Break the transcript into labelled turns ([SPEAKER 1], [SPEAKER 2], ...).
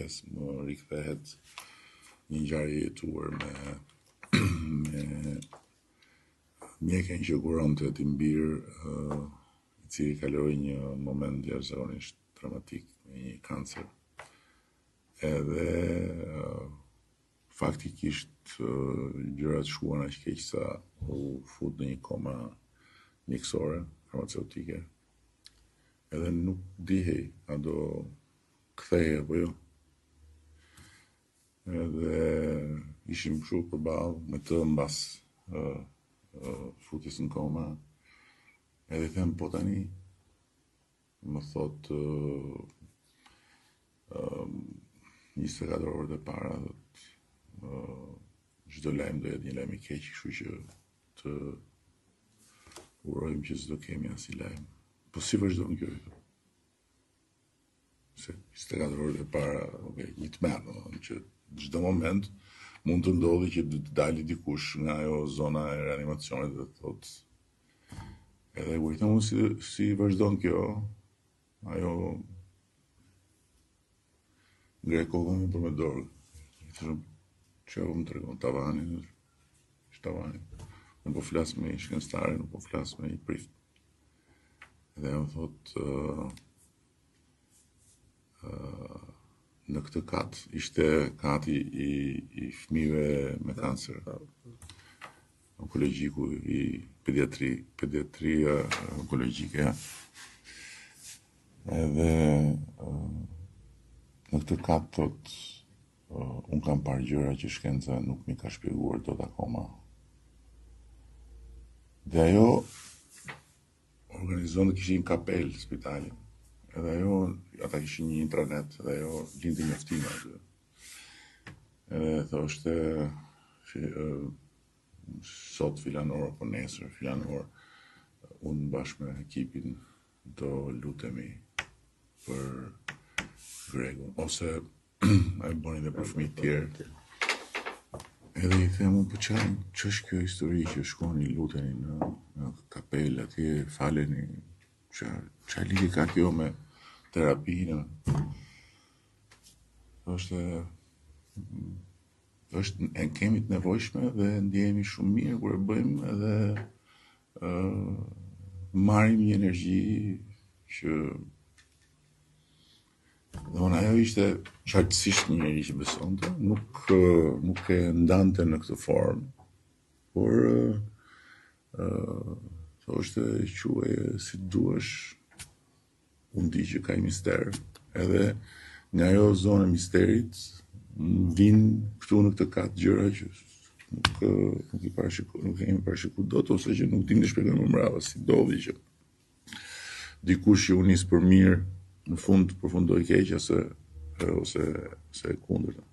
[SPEAKER 1] pjesë, më rikthehet një ngjarje e jetuar me mjekën që kuronte Timbir, i cili kaloi një moment jashtëzakonisht dramatik me një kancer. Edhe faktikisht gjërat shkuan aq keq sa u fut në një koma mjekësore, farmaceutike. Edhe nuk dihej a do kthehej apo jo. Edhe ishim kështu përballë me të mbas futjes në koma. Edhe them po tani, më thot 24 orët e para, çdo lajm do jetë një lajm i keq, kështu që të urojmë që s'do kemi asnjë lajm. Po si vazhdon kjo? Se 24 orët e para, një tmerr, që çdo moment mund të ndodhi që të dalë dikush nga ajo zona e reanimacionit dhe të thotë. Edhe kujtëm si vazhdon kjo, ajo ngre kokën për me dorë. Që më tregon tavanin, nuk po flas me një shkencëtar, nuk po flas me një prift. Dhe më thot, në këtë kat ishte kati i fëmijëve me kancer. Onkologjiku i pediatria onkologjike. Edhe në këtë kat thot, unë kam parë gjëra që shkenca nuk mi ka shpjeguar dot akoma. Dhe ajo organizon të kishin kapel spitali. Edhe ajo, ata kishin një intranet, edhe ajo gjinte njoftime aty. Edhe thoshte sot filan orë apo nesër filan orë, unë bashkë me ekipin do lutemi për Gregun, ose a e boni dhe për fëmijë tjerë. Edhe i them unë, po ç'është kjo histori që shkoni luteni në kapel atje, faleni, ç'a lidhje ka kjo me terapinë? Është kemi të nevojshme dhe ndjehemi shumë mirë kur e bëjmë, edhe marrim një energji që domethënë ajo ishte qartësisht një njeri që besonte, nuk e ndante në këtë formë, por thoshte quaje si duash, unë di që ka një mister, edhe nga ajo zonë e misterit vinë këtu në këtë kat gjëra që nuk kemi parashikuar dot, ose që nuk dim të shpjegojmë më mbrapa si ndodhi që dikush që u nis për mirë në fund përfundoi keq ose kundërta.